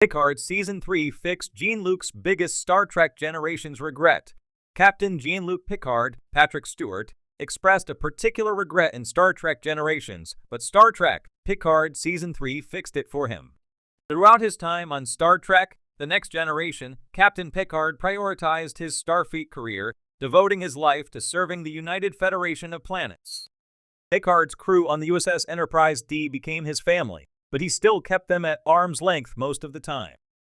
Picard Season 3 fixed Jean-Luc's biggest Star Trek Generations regret. Captain Jean-Luc Picard, Patrick Stewart, expressed a particular regret in Star Trek Generations, but Star Trek Picard Season 3 fixed it for him. Throughout his time on Star Trek The Next Generation, Captain Picard prioritized his Starfleet career, devoting his life to serving the United Federation of Planets. Picard's crew on the USS Enterprise D became his family, but he still kept them at arm's length most of the time.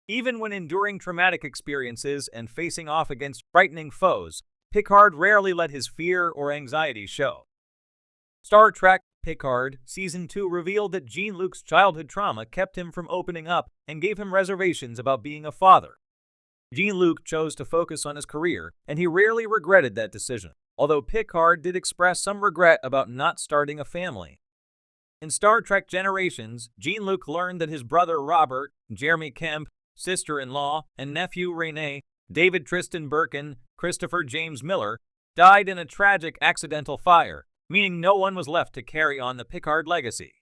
Even when enduring traumatic experiences and facing off against frightening foes, Picard rarely let his fear or anxiety show. Star Trek Picard Season 2 revealed that Jean-Luc's childhood trauma kept him from opening up and gave him reservations about being a father. Jean-Luc chose to focus on his career, and he rarely regretted that decision, although Picard did express some regret about not starting a family. In Star Trek Generations, Jean-Luc learned that his brother Robert, Jeremy Kemp, sister-in-law, and nephew Renee, David Tristan Birkin, Christopher James Miller, died in a tragic accidental fire, meaning no one was left to carry on the Picard legacy.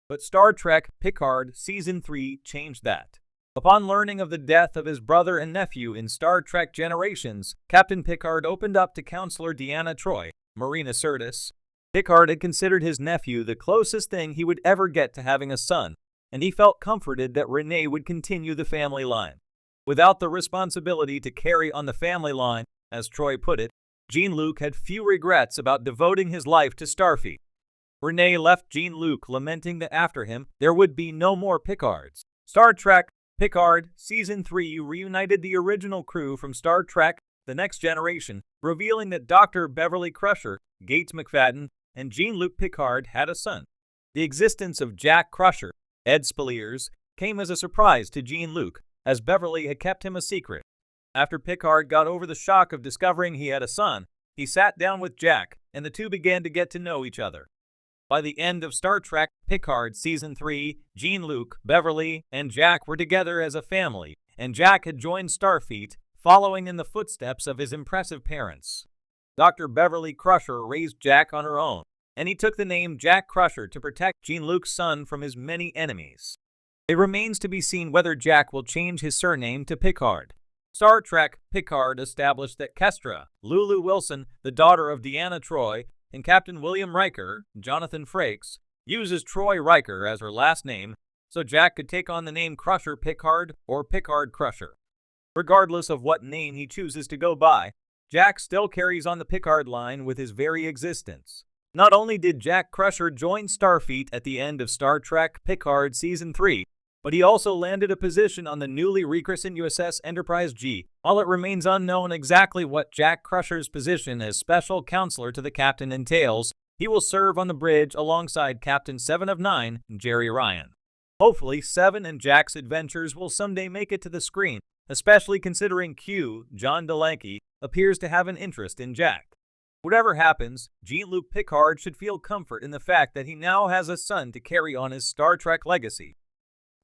But Star Trek Picard Season 3 changed that. Upon learning of the death of his brother and nephew in Star Trek Generations, Captain Picard opened up to counselor Deanna Troi, Marina Sirtis. Picard had considered his nephew the closest thing he would ever get to having a son, and he felt comforted that Renee would continue the family line. Without the responsibility to carry on the family line, as Troi put it, Jean-Luc had few regrets about devoting his life to Starfleet. Renee left Jean-Luc lamenting that after him, there would be no more Picards. Star Trek Picard Season 3 reunited the original crew from Star Trek The Next Generation, revealing that Dr. Beverly Crusher, Gates McFadden, and Jean-Luc Picard had a son. The existence of Jack Crusher, Ed Spaliers, came as a surprise to Jean-Luc, as Beverly had kept him a secret. After Picard got over the shock of discovering he had a son, he sat down with Jack, and the two began to get to know each other. By the end of Star Trek Picard Season 3, Jean-Luc, Beverly, and Jack were together as a family, and Jack had joined Starfleet, following in the footsteps of his impressive parents. Dr. Beverly Crusher raised Jack on her own, and he took the name Jack Crusher to protect Jean-Luc's son from his many enemies. It remains to be seen whether Jack will change his surname to Picard. Star Trek Picard established that Kestra, Lulu Wilson, the daughter of Deanna Troi, and Captain William Riker, Jonathan Frakes, uses Troi Riker as her last name, so Jack could take on the name Crusher Picard or Picard Crusher. Regardless of what name he chooses to go by, Jack still carries on the Picard line with his very existence. Not only did Jack Crusher join Starfleet at the end of Star Trek Picard Season 3, but he also landed a position on the newly rechristened USS Enterprise G. While it remains unknown exactly what Jack Crusher's position as special counselor to the captain entails, he will serve on the bridge alongside Captain 7 of 9, Jerry Ryan. Hopefully, Seven and Jack's adventures will someday make it to the screen, especially considering Q, John DeLankey, appears to have an interest in Jack. Whatever happens, Jean-Luc Picard should feel comfort in the fact that he now has a son to carry on his Star Trek legacy.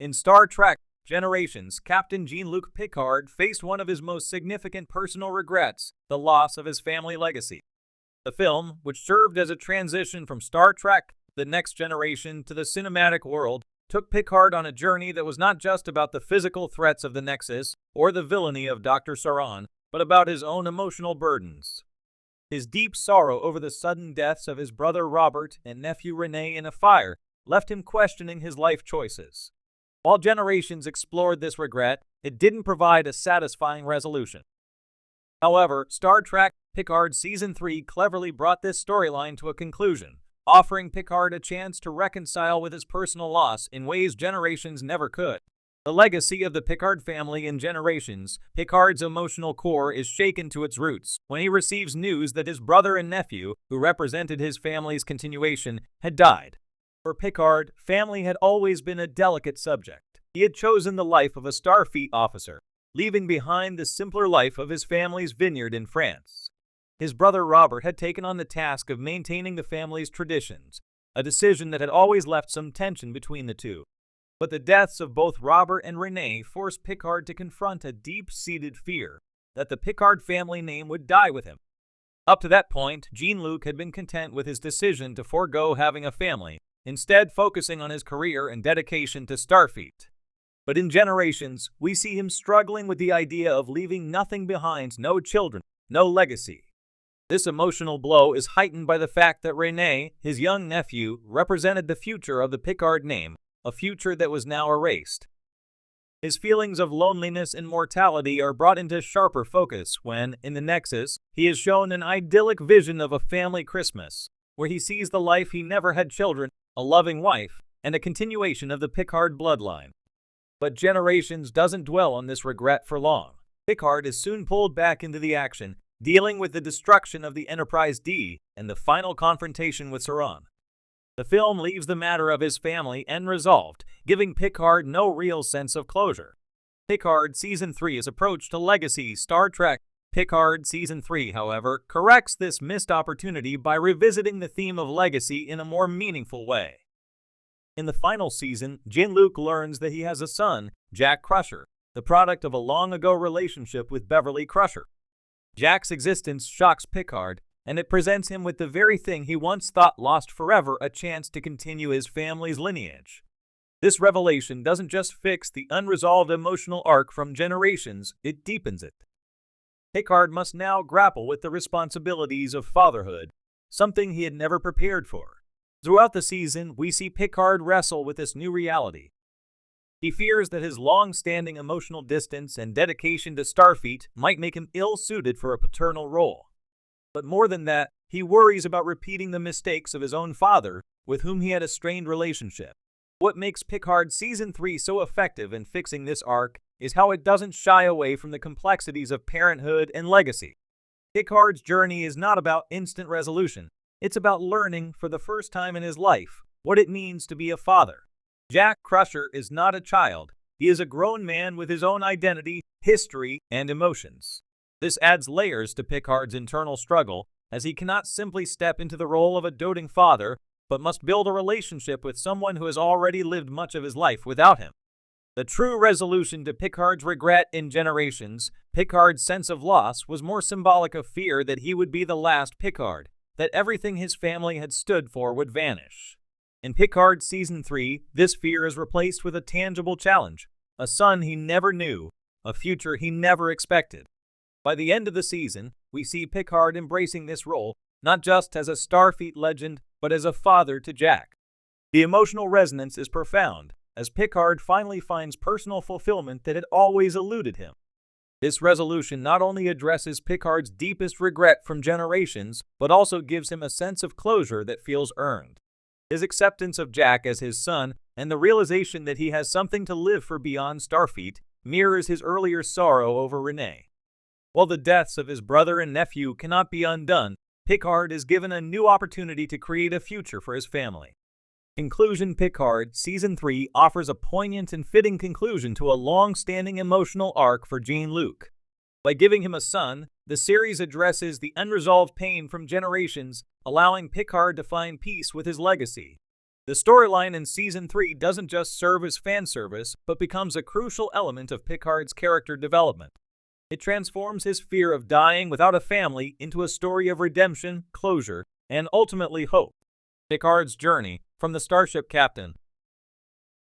In Star Trek Generations, Captain Jean-Luc Picard faced one of his most significant personal regrets, the loss of his family legacy. The film, which served as a transition from Star Trek The Next Generation to the cinematic world, took Picard on a journey that was not just about the physical threats of the Nexus or the villainy of Dr. Saran, but about his own emotional burdens. His deep sorrow over the sudden deaths of his brother Robert and nephew Renee in a fire left him questioning his life choices. While Generations explored this regret, it didn't provide a satisfying resolution. However, Star Trek Picard Season 3 cleverly brought this storyline to a conclusion, offering Picard a chance to reconcile with his personal loss in ways Generations never could. The legacy of the Picard family in Generations, Picard's emotional core is shaken to its roots when he receives news that his brother and nephew, who represented his family's continuation, had died. For Picard, family had always been a delicate subject. He had chosen the life of a Starfleet officer, leaving behind the simpler life of his family's vineyard in France. His brother Robert had taken on the task of maintaining the family's traditions, a decision that had always left some tension between the two. But the deaths of both Robert and Renee forced Picard to confront a deep-seated fear that the Picard family name would die with him. Up to that point, Jean-Luc had been content with his decision to forego having a family, instead focusing on his career and dedication to Starfleet. But in Generations, we see him struggling with the idea of leaving nothing behind, no children, no legacy. This emotional blow is heightened by the fact that Rene, his young nephew, represented the future of the Picard name, a future that was now erased. His feelings of loneliness and mortality are brought into sharper focus when, in the Nexus, he is shown an idyllic vision of a family Christmas, where he sees the life he never had: children, a loving wife, and a continuation of the Picard bloodline. But Generations doesn't dwell on this regret for long. Picard is soon pulled back into the action, dealing with the destruction of the Enterprise D and the final confrontation with Saran. The film leaves the matter of his family unresolved, giving Picard no real sense of closure. Picard Season 3 is approach to legacy Star Trek. Picard Season 3, however, corrects this missed opportunity by revisiting the theme of legacy in a more meaningful way. In the final season, Jean-Luc learns that he has a son, Jack Crusher, the product of a long-ago relationship with Beverly Crusher. Jack's existence shocks Picard, and it presents him with the very thing he once thought lost forever: a chance to continue his family's lineage. This revelation doesn't just fix the unresolved emotional arc from Generations, it deepens it. Picard must now grapple with the responsibilities of fatherhood, something he had never prepared for. Throughout the season, we see Picard wrestle with this new reality. He fears that his long-standing emotional distance and dedication to Starfleet might make him ill-suited for a paternal role. But more than that, he worries about repeating the mistakes of his own father, with whom he had a strained relationship. What makes Picard Season 3 so effective in fixing this arc is how it doesn't shy away from the complexities of parenthood and legacy. Picard's journey is not about instant resolution. It's about learning, for the first time in his life, what it means to be a father. Jack Crusher is not a child. He is a grown man with his own identity, history, and emotions. This adds layers to Picard's internal struggle, as he cannot simply step into the role of a doting father, but must build a relationship with someone who has already lived much of his life without him. The true resolution to Picard's regret in Generations, Picard's sense of loss, was more symbolic of fear that he would be the last Picard, that everything his family had stood for would vanish. In Picard Season 3, this fear is replaced with a tangible challenge: a son he never knew, a future he never expected. By the end of the season, we see Picard embracing this role, not just as a Starfleet legend, but as a father to Jack. The emotional resonance is profound, as Picard finally finds personal fulfillment that had always eluded him. This resolution not only addresses Picard's deepest regret from Generations, but also gives him a sense of closure that feels earned. His acceptance of Jack as his son, and the realization that he has something to live for beyond Starfleet, mirrors his earlier sorrow over Rene. While the deaths of his brother and nephew cannot be undone, Picard is given a new opportunity to create a future for his family. Conclusion: Picard Season 3 offers a poignant and fitting conclusion to a long-standing emotional arc for Jean-Luc. By giving him a son, the series addresses the unresolved pain from Generations, allowing Picard to find peace with his legacy. The storyline in Season 3 doesn't just serve as fan service, but becomes a crucial element of Picard's character development. It transforms his fear of dying without a family into a story of redemption, closure, and ultimately hope. Picard's journey, from the starship captain